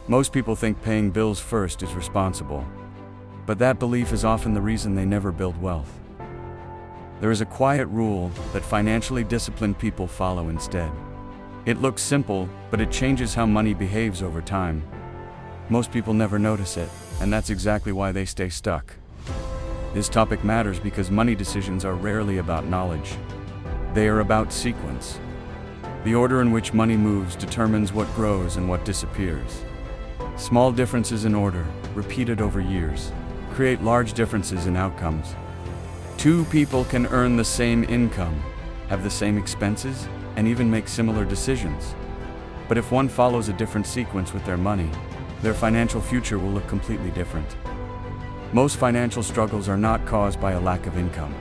Most people think paying bills first is responsible, but that belief is often the reason they never build wealth. There is a quiet rule that financially disciplined people follow instead. It looks simple, but it changes how money behaves over time. Most people never notice it, and that's exactly why they stay stuck. This topic matters because money decisions are rarely about knowledge. They are about sequence. The order in which money moves determines what grows and what disappears. Small differences in order, repeated over years, create large differences in outcomes. Two people can earn the same income, have the same expenses, and even make similar decisions. But if one follows a different sequence with their money, their financial future will look completely different. Most financial struggles are not caused by a lack of income.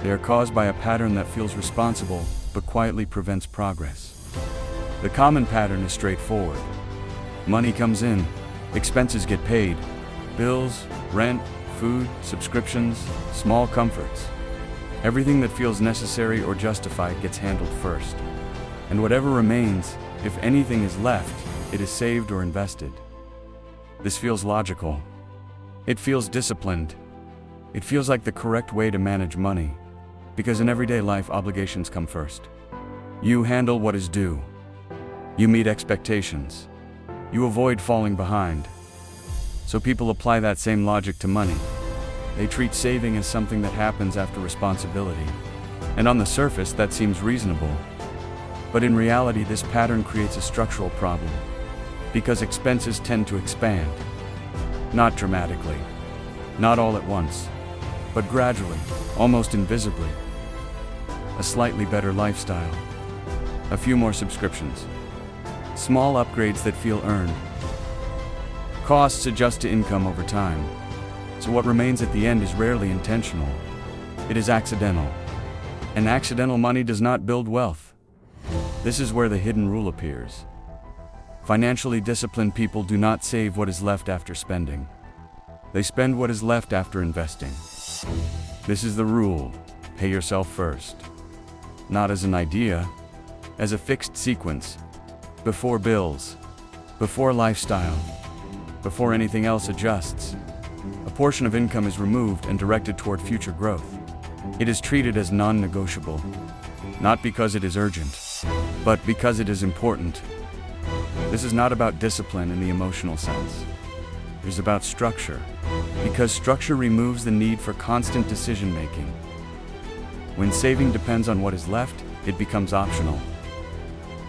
They are caused by a pattern that feels responsible, but quietly prevents progress. The common pattern is straightforward. Money comes in, expenses get paid, bills, rent, food, subscriptions, small comforts. Everything that feels necessary or justified gets handled first. And whatever remains, if anything is left, it is saved or invested. This feels logical. It feels disciplined. It feels like the correct way to manage money, because in everyday life, obligations come first. You handle what is due. You meet expectations. You avoid falling behind. So people apply that same logic to money. They treat saving as something that happens after responsibility. And on the surface, that seems reasonable. But in reality, this pattern creates a structural problem, because expenses tend to expand. Not dramatically, not all at once, but gradually, almost invisibly. A slightly better lifestyle, a few more subscriptions, small upgrades that feel earned. Costs adjust to income over time, so what remains at the end is rarely intentional. It is accidental. And accidental money does not build wealth. This is where the hidden rule appears. Financially disciplined people do not save what is left after spending. They spend what is left after investing. This is the rule: pay yourself first. Not as an idea, as a fixed sequence. Before bills, before lifestyle, before anything else adjusts, a portion of income is removed and directed toward future growth. It is treated as non-negotiable, not because it is urgent, but because it is important. This is not about discipline in the emotional sense. It is about structure, because structure removes the need for constant decision-making. When saving depends on what is left, it becomes optional.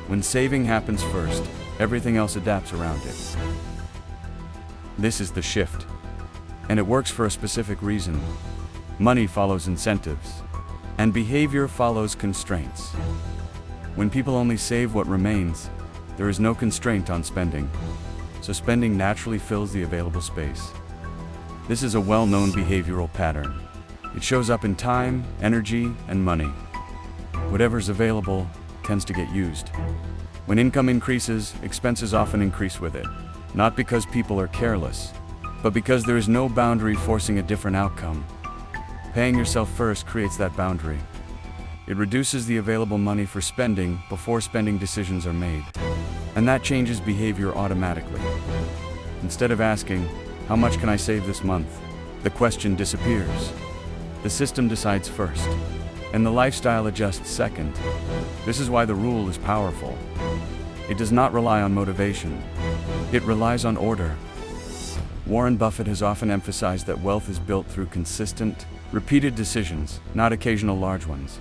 When saving happens first, everything else adapts around it. This is the shift, and it works for a specific reason. Money follows incentives, and behavior follows constraints. When people only save what remains, there is no constraint on spending, so spending naturally fills the available space. This is a well-known behavioral pattern. It shows up in time, energy, and money. Whatever's available tends to get used. When income increases, expenses often increase with it. Not because people are careless, but because there is no boundary forcing a different outcome. Paying yourself first creates that boundary. It reduces the available money for spending before spending decisions are made. And that changes behavior automatically. Instead of asking, "How much can I save this month?" the question disappears. The system decides first, and the lifestyle adjusts second. This is why the rule is powerful. It does not rely on motivation. It relies on order. Warren Buffett has often emphasized that wealth is built through consistent, repeated decisions, not occasional large ones.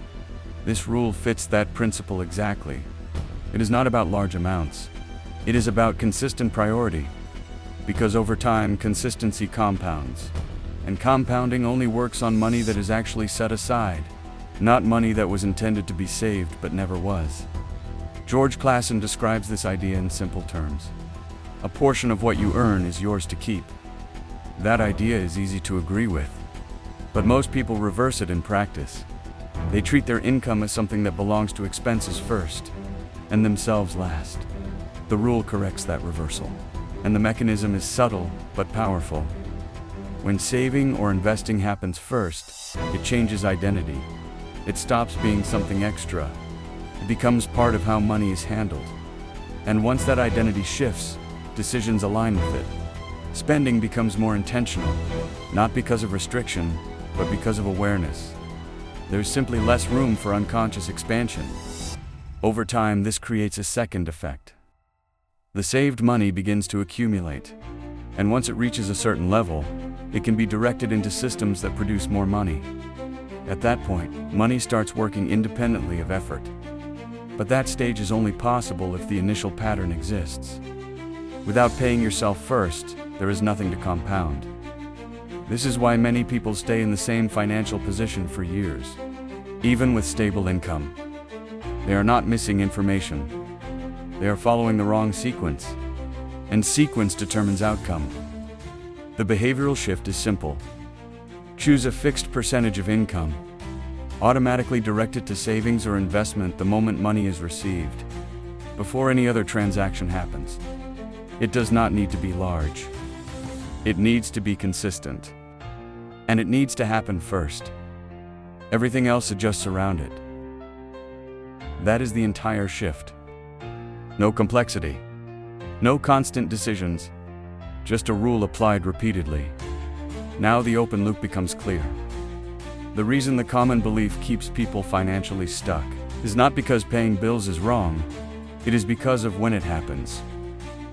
This rule fits that principle exactly. It is not about large amounts. It is about consistent priority. Because over time, consistency compounds. And compounding only works on money that is actually set aside, not money that was intended to be saved but never was. George Clason describes this idea in simple terms. A portion of what you earn is yours to keep. That idea is easy to agree with, but most people reverse it in practice. They treat their income as something that belongs to expenses first, and themselves last. The rule corrects that reversal, and the mechanism is subtle but powerful. When saving or investing happens first, it changes identity. It stops being something extra. It becomes part of how money is handled. And once that identity shifts, decisions align with it. Spending becomes more intentional, not because of restriction, but because of awareness. There's simply less room for unconscious expansion. Over time, this creates a second effect. The saved money begins to accumulate, and once it reaches a certain level, it can be directed into systems that produce more money. At that point, money starts working independently of effort. But that stage is only possible if the initial pattern exists. Without paying yourself first, there is nothing to compound. This is why many people stay in the same financial position for years, even with stable income. They are not missing information. They are following the wrong sequence, and sequence determines outcome. The behavioral shift is simple. Choose a fixed percentage of income. Automatically direct it to savings or investment the moment money is received, before any other transaction happens. It does not need to be large. It needs to be consistent. And it needs to happen first. Everything else adjusts around it. That is the entire shift. No complexity. No constant decisions. Just a rule applied repeatedly. Now the open loop becomes clear. The reason the common belief keeps people financially stuck is not because paying bills is wrong. It is because of when it happens.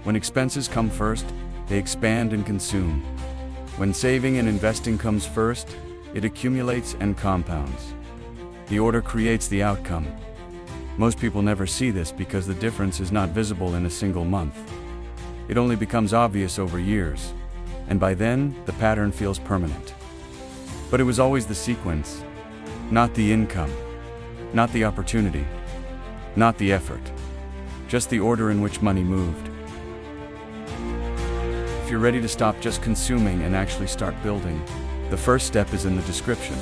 When expenses come first, they expand and consume. When saving and investing comes first, it accumulates and compounds. The order creates the outcome. Most people never see this because the difference is not visible in a single month. It only becomes obvious over years, and by then, the pattern feels permanent. But it was always the sequence, not the income, not the opportunity, not the effort, just the order in which money moved. If you're ready to stop just consuming and actually start building, the first step is in the description.